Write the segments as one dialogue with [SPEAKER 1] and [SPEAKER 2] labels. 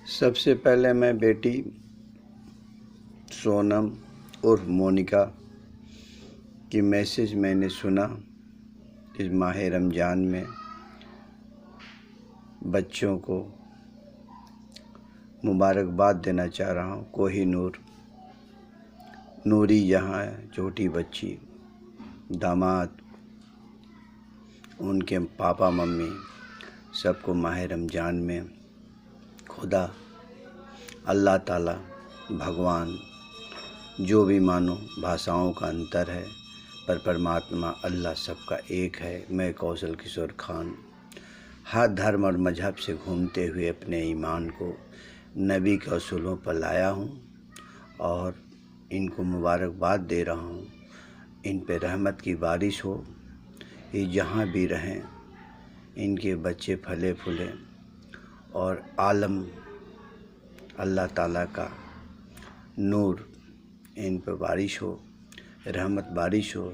[SPEAKER 1] سب سے پہلے میں بیٹی سونم اور مونیکا کی میسج میں نے سنا اس ماہ رمضان میں بچوں کو مبارکباد دینا چاہ رہا ہوں۔ کوہی نور، نوری جہاں ہے، چھوٹی بچی، داماد، ان کے پاپا ممی، سب کو ماہ رمضان میں خدا اللہ تعالیٰ بھگوان جو بھی مانو، بھاشاؤں کا انتر ہے پر پرماتما اللہ سب کا ایک ہے۔ میں کوشل کشور خان ہر دھرم اور مذہب سے گھومتے ہوئے اپنے ایمان کو نبی کے اصولوں پر لایا ہوں اور ان کو مبارکباد دے رہا ہوں۔ ان پہ رحمت کی بارش ہو، یہ جہاں بھی رہیں ان کے بچے پھلے پھولے اور عالم اللہ تعالیٰ کا نور ان پہ بارش ہو، رحمت بارش ہو،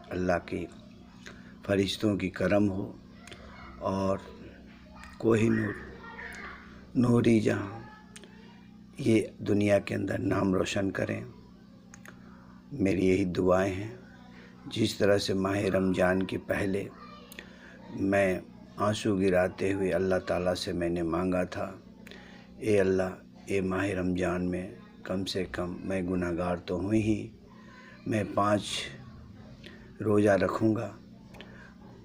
[SPEAKER 1] اللہ کی فرشتوں کی کرم ہو اور کوہی نور، نوری جہاں یہ دنیا کے اندر نام روشن کریں۔ میری یہی دعائیں ہیں۔ جس طرح سے ماہ رمضان کے پہلے میں آنسو گراتے ہوئے اللہ تعالیٰ سے میں نے مانگا تھا، اے اللہ، اے ماہ رمضان میں کم سے کم میں گناہ گار تو ہوں ہی، میں 5 روزہ رکھوں گا،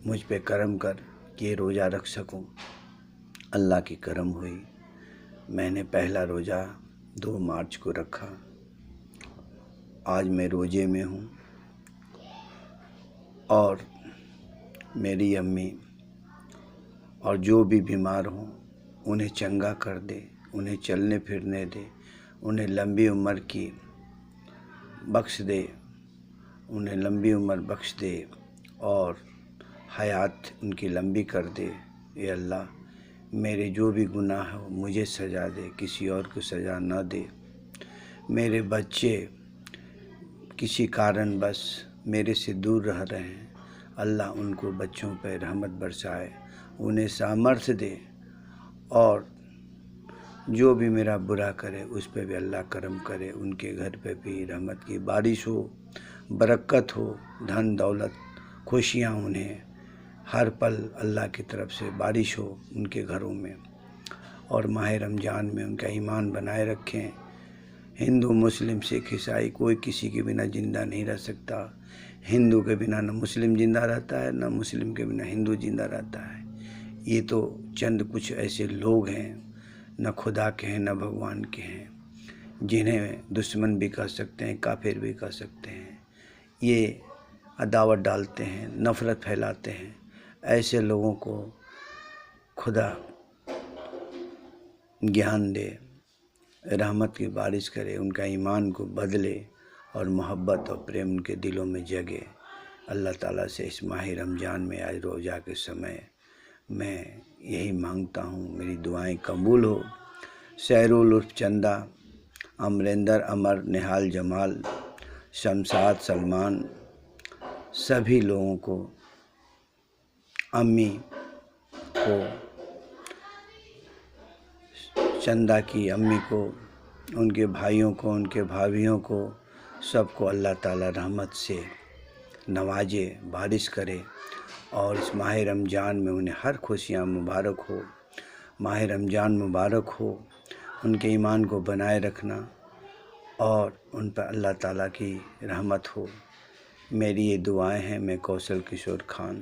[SPEAKER 1] مجھ پہ کرم کر کہ یہ روزہ رکھ سکوں۔ اللہ کی کرم ہوئی، میں نے پہلا روزہ 2 مارچ کو رکھا۔ آج میں روزے میں ہوں اور میری امی اور جو بھی بیمار ہوں انہیں چنگا کر دے، انہیں چلنے پھرنے دے، انہیں لمبی عمر کی بخش دے، انہیں لمبی عمر بخش دے اور حیات ان کی لمبی کر دے۔ اے اللہ، میرے جو بھی گناہ ہو مجھے سزا دے، کسی اور کو سزا نہ دے۔ میرے بچے کسی کارن بس میرے سے دور رہ رہے ہیں، اللہ ان کو بچوں پہ رحمت برسائے، انہیں سامرتھ دے اور جو بھی میرا برا کرے اس پہ بھی اللہ کرم کرے، ان کے گھر پہ بھی رحمت کی بارش ہو، برکت ہو، دھن دولت خوشیاں انہیں ہر پل اللہ کی طرف سے بارش ہو ان کے گھروں میں، اور ماہ رمضان میں ان کا ایمان بنائے رکھیں۔ ہندو مسلم سکھ عیسائی کوئی کسی کے بنا زندہ نہیں رہ سکتا۔ ہندو کے بنا نہ مسلم زندہ رہتا ہے، نہ مسلم کے بنا ہندو زندہ رہتا ہے۔ یہ تو چند کچھ ایسے لوگ ہیں، نہ خدا کے ہیں نہ بھگوان کے ہیں، جنہیں دشمن بھی کہہ سکتے ہیں، کافر بھی کہہ سکتے ہیں۔ یہ عداوت ڈالتے ہیں، نفرت پھیلاتے ہیں۔ ایسے لوگوں کو خدا گیان دے، رحمت کی بارش کرے، ان کا ایمان کو بدلے اور محبت اور پریم ان کے دلوں میں جگے۔ اللہ تعالیٰ سے اس ماہ رمضان میں آج روزہ کے سمے میں یہی مانگتا ہوں، میری دعائیں قبول ہو۔ سیرول عرف چندہ، امریندر، امر، نہال، جمال، شمشاد، سلمان، سبھی لوگوں کو، امی کو، چندہ کی امی کو، ان کے بھائیوں کو، ان کے بھابھیوں کو، سب کو اللہ تعالیٰ رحمت سے نوازے، بارش کرے اور اس ماہ رمضان میں انہیں ہر خوشیاں مبارک ہو۔ ماہ رمضان مبارک ہو، ان کے ایمان کو بنائے رکھنا اور ان پر اللہ تعالیٰ کی رحمت ہو۔ میری یہ دعائیں ہیں۔ میں کوشل کشور خان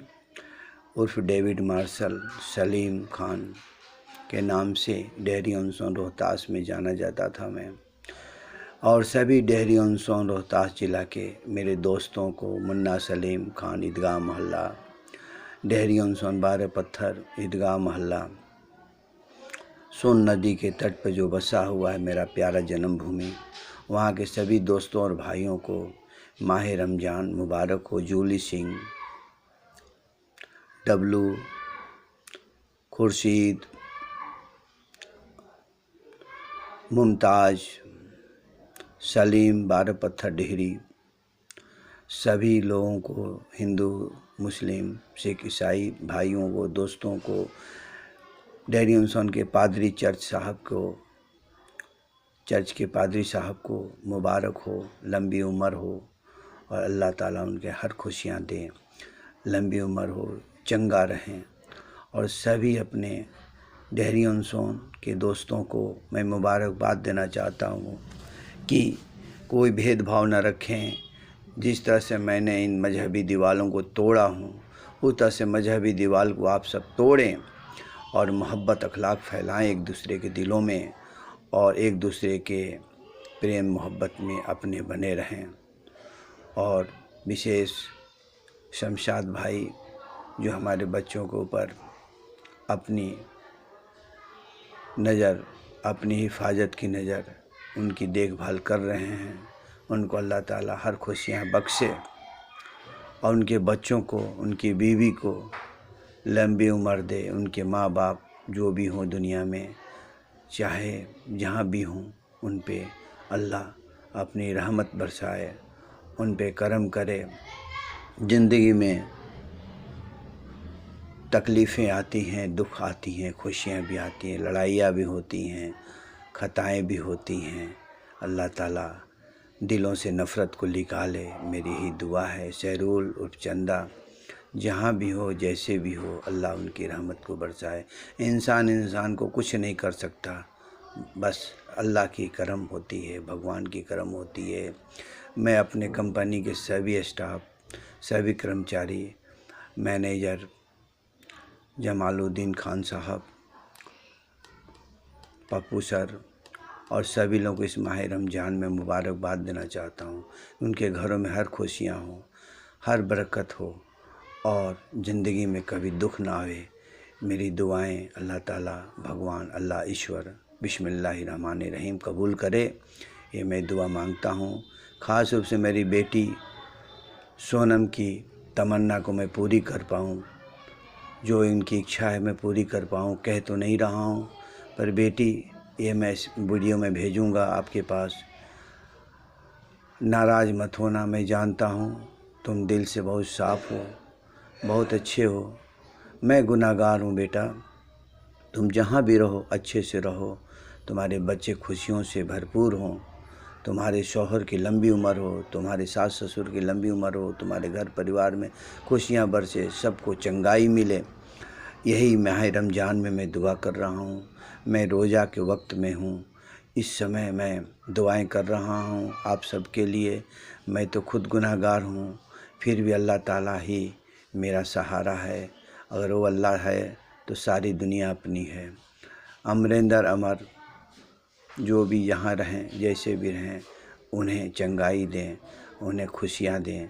[SPEAKER 1] عرف ڈیوڈ مارشل سلیم خان کے نام سے ڈہری آن سون روہتاس میں جانا جاتا تھا میں، اور سبھی ڈہری آن سون روہتاس ضلع کے میرے دوستوں کو، منا سلیم خان عیدگاہ محلہ، ڈہری آن سون 12 پتھر عیدگاہ محلہ، سون ندی کے تٹ پہ جو بسا ہوا ہے میرا پیارا جنم بھومی، وہاں کے سبھی دوستوں اور بھائیوں کو ماہ رمضان مبارک ہو۔ جولی سنگھ، ڈبلو، خورشید، ممتاز، سلیم، 12 پتھر ڈہری، سبھی لوگوں کو، ہندو مسلم سکھ عیسائی بھائیوں کو، دوستوں کو، ڈہری آن سون کے پادری چرچ صاحب کو، چرچ کے پادری صاحب کو مبارک ہو، لمبی عمر ہو اور اللہ تعالیٰ ان کے ہر خوشیاں دیں، لمبی عمر ہو، چنگا رہیں۔ اور سبھی اپنے ڈہری انسون کے دوستوں کو میں مبارکباد دینا چاہتا ہوں کہ کوئی بھید بھاؤ نہ رکھیں۔ جس طرح سے میں نے ان مذہبی دیوالوں کو توڑا ہوں، اس طرح سے مذہبی دیوال کو آپ سب توڑیں اور محبت اخلاق پھیلائیں ایک دوسرے کے دلوں میں، اور ایک دوسرے کے پریم محبت میں اپنے بنے رہیں۔ اور وشیش شمشاد بھائی جو ہمارے بچوں کے اوپر اپنی نظر، اپنی حفاظت کی نظر، ان کی دیکھ بھال کر رہے ہیں، ان کو اللہ تعالیٰ ہر خوشیاں بخشے، اور ان کے بچوں کو، ان کی بیوی کو لمبی عمر دے، ان کے ماں باپ جو بھی ہوں دنیا میں، چاہے جہاں بھی ہوں، ان پہ اللہ اپنی رحمت برسائے، ان پہ کرم کرے۔ زندگی میں تکلیفیں آتی ہیں، دکھ آتی ہیں، خوشیاں بھی آتی ہیں، لڑائیاں بھی ہوتی ہیں، خطائیں بھی ہوتی ہیں۔ اللہ تعالیٰ دلوں سے نفرت کو نکالے، میری ہی دعا ہے۔ سہرول عرف چندہ جہاں بھی ہو، جیسے بھی ہو، اللہ ان کی رحمت کو برسائے۔ انسان کو کچھ نہیں کر سکتا، بس اللہ کی کرم ہوتی ہے، بھگوان کی کرم ہوتی ہے۔ میں اپنے کمپنی کے سبھی اسٹاف، سبھی کرمچاری، مینیجر جمال الدین خان صاحب، پپو سر اور سبھی لوگوں کو اس ماہ رمضان میں مبارکباد دینا چاہتا ہوں۔ ان کے گھروں میں ہر خوشیاں ہوں، ہر برکت ہو، اور زندگی میں کبھی دکھ نہ آئے۔ میری دعائیں اللہ تعالیٰ بھگوان اللہ ایشور بسم اللہ الرحمن الرحیم قبول کرے، یہ میں دعا مانگتا ہوں۔ خاص طور سے میری بیٹی سونم کی تمنا کو میں پوری کر پاؤں، جو ان کی اچھا ہے میں پوری کر پاؤں۔ کہہ تو نہیں رہا ہوں، پر بیٹی یہ میں اس ویڈیو میں بھیجوں گا آپ کے پاس، ناراض مت ہونا۔ میں جانتا ہوں تم دل سے بہت صاف ہو، بہت اچھے ہو، میں گناہ گار ہوں بیٹا۔ تم جہاں بھی رہو اچھے سے رہو، تمہارے بچے خوشیوں سے بھرپور ہوں، تمہارے شوہر کی لمبی عمر ہو، تمہارے ساس سسر کی لمبی عمر ہو، تمہارے گھر پریوار میں خوشیاں برسے، سب کو چنگائی ملے۔ یہی ماہ رمضان میں دعا کر رہا ہوں۔ میں روزہ کے وقت میں ہوں، اس سمے میں دعائیں کر رہا ہوں آپ سب کے لیے۔ میں تو خود گناہ گار ہوں، پھر بھی اللہ تعالیٰ ہی میرا سہارا ہے۔ اگر وہ اللہ ہے تو ساری دنیا اپنی ہے۔ امریندر امر جو بھی یہاں رہیں، جیسے بھی رہیں، انہیں چنگائی دیں، انہیں خوشیاں دیں،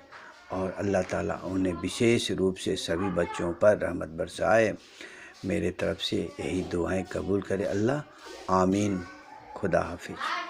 [SPEAKER 1] اور اللہ تعالیٰ انہیں وشیش روپ سے سبھی بچوں پر رحمت برسائے۔ میرے طرف سے یہی دعائیں قبول کرے اللہ، آمین۔ خدا حافظ۔